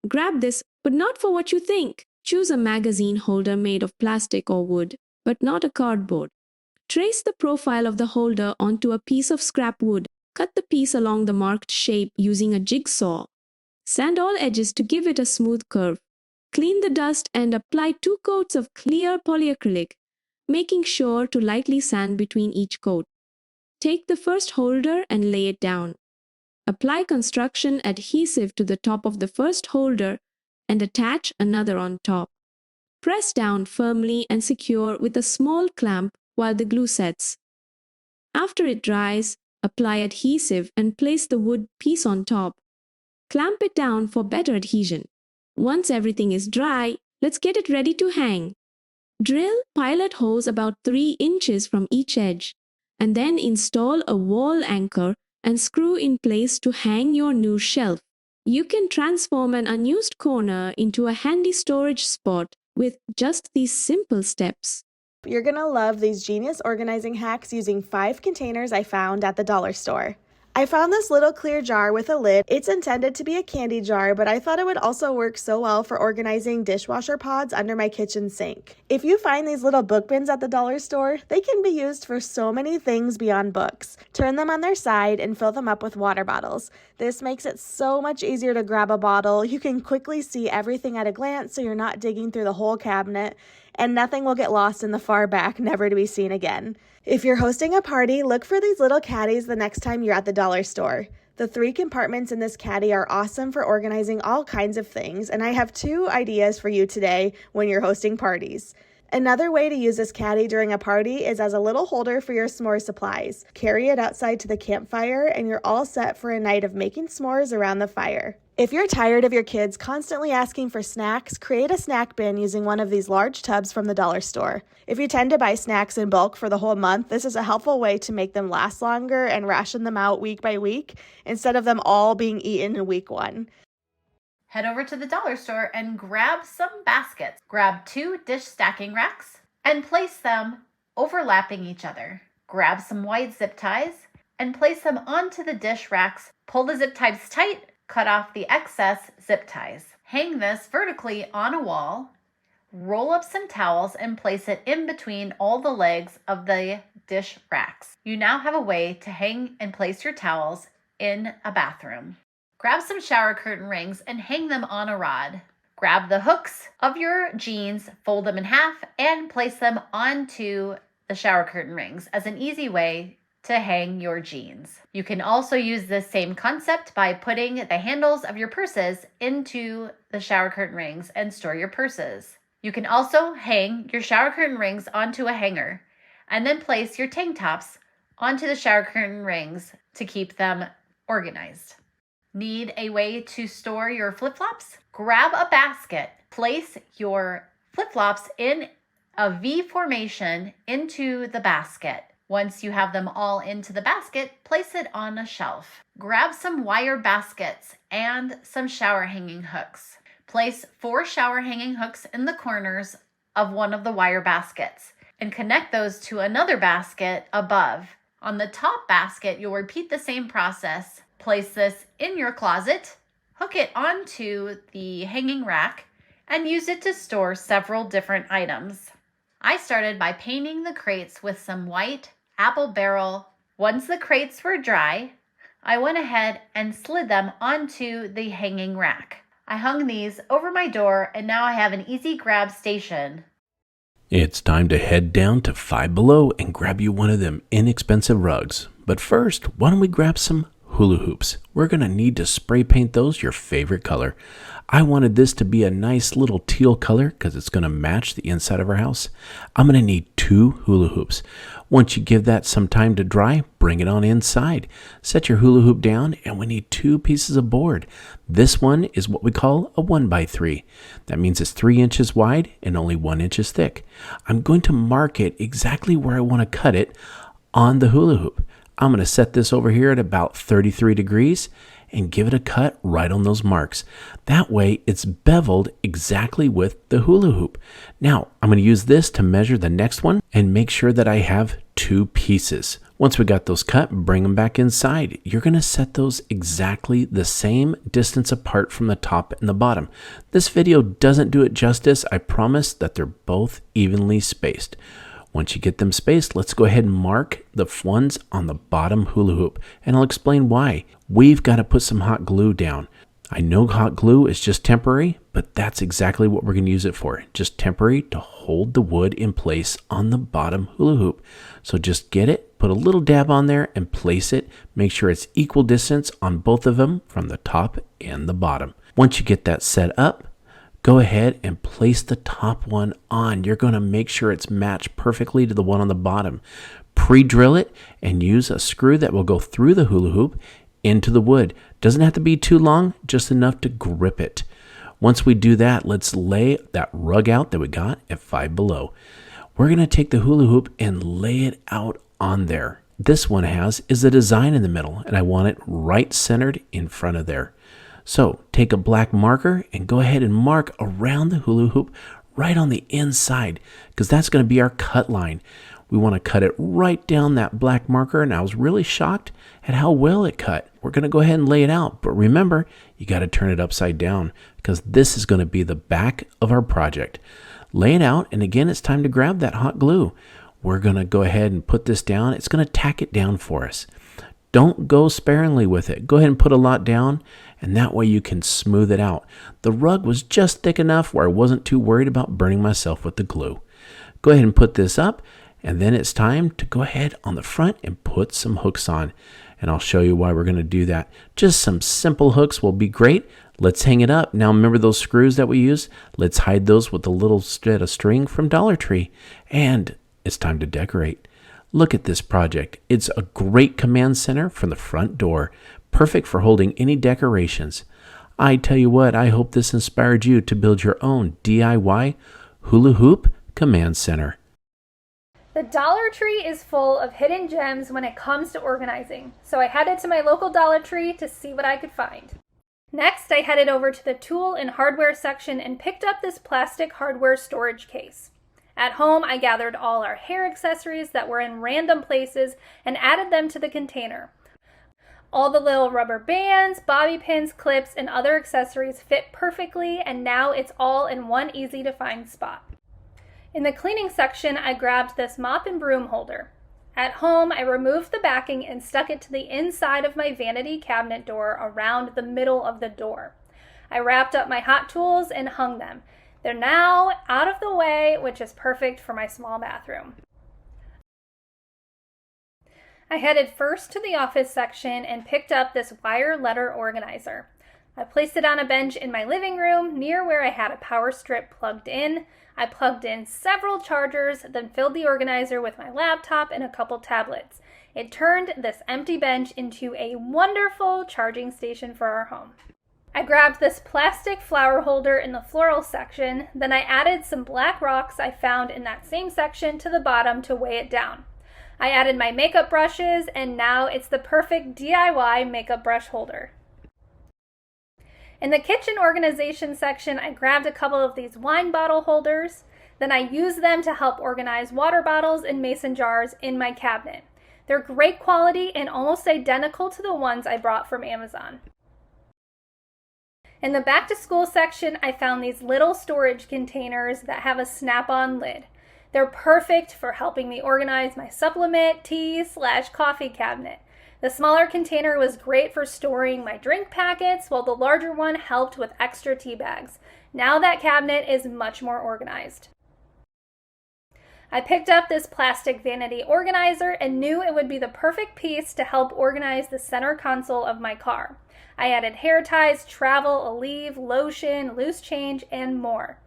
Grab this, but not for what you think. Choose a magazine holder made of plastic or wood, but not a cardboard. Trace the profile of the holder onto a piece of scrap wood. Cut the piece along the marked shape using a jigsaw. Sand all edges to give it a smooth curve. Clean the dust and apply 2 coats of clear polyacrylic, making sure to lightly sand between each coat. Take the first holder and lay it down. Apply construction adhesive to the top of the first holder and attach another on top. Press down firmly and secure with a small clamp while the glue sets. After it dries, apply adhesive and place the wood piece on top. Clamp it down for better adhesion. Once everything is dry, let's get it ready to hang. Drill pilot holes about 3 inches from each edge, and then install a wall anchor and screw in place to hang your new shelf. You can transform an unused corner into a handy storage spot with just these simple steps. You're gonna love these genius organizing hacks using 5 containers I found at the dollar store. I found this little clear jar with a lid. It's intended to be a candy jar, but I thought it would also work so well for organizing dishwasher pods under my kitchen sink. If you find these little book bins at the dollar store, they can be used for so many things beyond books. Turn them on their side and fill them up with water bottles. This makes it so much easier to grab a bottle. You can quickly see everything at a glance so you're not digging through the whole cabinet, and nothing will get lost in the far back, never to be seen again. If you're hosting a party, look for these little caddies the next time you're at the dollar store. The 3 compartments in this caddy are awesome for organizing all kinds of things, and I have 2 ideas for you today when you're hosting parties. Another way to use this caddy during a party is as a little holder for your s'more supplies. Carry it outside to the campfire and you're all set for a night of making s'mores around the fire. If you're tired of your kids constantly asking for snacks, create a snack bin using one of these large tubs from the dollar store. If you tend to buy snacks in bulk for the whole month, this is a helpful way to make them last longer and ration them out week by week instead of them all being eaten in week 1. Head over to the dollar store and grab some baskets. Grab 2 dish stacking racks and place them overlapping each other. Grab some white zip ties and place them onto the dish racks. Pull the zip ties tight, cut off the excess zip ties. Hang this vertically on a wall. Roll up some towels and place it in between all the legs of the dish racks. You now have a way to hang and place your towels in a bathroom. Grab some shower curtain rings and hang them on a rod. Grab the hooks of your jeans, fold them in half, and place them onto the shower curtain rings as an easy way to hang your jeans. You can also use this same concept by putting the handles of your purses into the shower curtain rings and store your purses. You can also hang your shower curtain rings onto a hanger and then place your tank tops onto the shower curtain rings to keep them organized. Need a way to store your flip-flops? Grab a basket. Place your flip-flops in a V formation into the basket. Once you have them all into the basket, place it on a shelf. Grab some wire baskets and some shower hanging hooks. Place 4 shower hanging hooks in the corners of one of the wire baskets and connect those to another basket above. On the top basket, you'll repeat the same process. Place this in your closet, hook it onto the hanging rack, and use it to store several different items. I started by painting the crates with some white apple barrel. Once the crates were dry, I went ahead and slid them onto the hanging rack. I hung these over my door, and now I have an easy grab station. It's time to head down to Five Below and grab you one of them inexpensive rugs. But first, why don't we grab some hula hoops? We're going to need to spray paint those your favorite color. I wanted this to be a nice little teal color because it's going to match the inside of our house. I'm going to need 2 hula hoops. Once you give that some time to dry, bring it on inside. Set your hula hoop down and we need 2 pieces of board. This one is what we call a 1x3. That means it's 3 inches wide and only 1 inch thick. I'm going to mark it exactly where I want to cut it on the hula hoop. I'm going to set this over here at about 33 degrees and give it a cut right on those marks. That way it's beveled exactly with the hula hoop. Now I'm going to use this to measure the next one and make sure that I have 2 pieces. Once we got those cut, bring them back inside. You're going to set those exactly the same distance apart from the top and the bottom. This video doesn't do it justice. I promise that they're both evenly spaced. Once you get them spaced, let's go ahead and mark the ones on the bottom hula hoop, and I'll explain why. We've got to put some hot glue down. I know hot glue is just temporary, but that's exactly what we're going to use it for. Just temporary to hold the wood in place on the bottom hula hoop. So just get it, put a little dab on there and place it. Make sure it's equal distance on both of them from the top and the bottom. Once you get that set up, go ahead and place the top one on. You're going to make sure it's matched perfectly to the one on the bottom. Pre-drill it and use a screw that will go through the hula hoop into the wood. Doesn't have to be too long, just enough to grip it. Once we do that, let's lay that rug out that we got at 5 Below. We're going to take the hula hoop and lay it out on there. This one is a design in the middle, and I want it right centered in front of there. So take a black marker and go ahead and mark around the hula hoop right on the inside, because that's going to be our cut line. We want to cut it right down that black marker, and I was really shocked at how well it cut. We're going to go ahead and lay it out, but remember, you got to turn it upside down because this is going to be the back of our project. Lay it out, and again, it's time to grab that hot glue. We're going to go ahead and put this down. It's going to tack it down for us. Don't go sparingly with it. Go ahead and put a lot down, and that way you can smooth it out. The rug was just thick enough where I wasn't too worried about burning myself with the glue. Go ahead and put this up, and then it's time to go ahead on the front and put some hooks on. And I'll show you why we're going to do that. Just some simple hooks will be great. Let's hang it up. Now remember those screws that we used? Let's hide those with a little strand of string from Dollar Tree. And it's time to decorate. Look at this project. It's a great command center from the front door. Perfect for holding any decorations. I tell you what, I hope this inspired you to build your own DIY hula hoop command center. The Dollar Tree is full of hidden gems when it comes to organizing, so I headed to my local Dollar Tree to see what I could find. Next, I headed over to the tool and hardware section and picked up this plastic hardware storage case. At home, I gathered all our hair accessories that were in random places and added them to the container. All the little rubber bands, bobby pins, clips, and other accessories fit perfectly, and now it's all in one easy to find spot. In the cleaning section, I grabbed this mop and broom holder. At home, I removed the backing and stuck it to the inside of my vanity cabinet door around the middle of the door. I wrapped up my hot tools and hung them. They're now out of the way, which is perfect for my small bathroom. I headed first to the office section and picked up this wire letter organizer. I placed it on a bench in my living room near where I had a power strip plugged in. I plugged in several chargers, then filled the organizer with my laptop and a couple tablets. It turned this empty bench into a wonderful charging station for our home. I grabbed this plastic flower holder in the floral section, then I added some black rocks I found in that same section to the bottom to weigh it down. I added my makeup brushes, and now it's the perfect DIY makeup brush holder. In the kitchen organization section, I grabbed a couple of these wine bottle holders. Then I used them to help organize water bottles and mason jars in my cabinet. They're great quality and almost identical to the ones I brought from Amazon. In the back to school section, I found these little storage containers that have a snap-on lid. They're perfect for helping me organize my supplement, tea/coffee cabinet. The smaller container was great for storing my drink packets, while the larger one helped with extra tea bags. Now that cabinet is much more organized. I picked up this plastic vanity organizer and knew it would be the perfect piece to help organize the center console of my car. I added hair ties, travel, a leave, lotion, loose change, and more.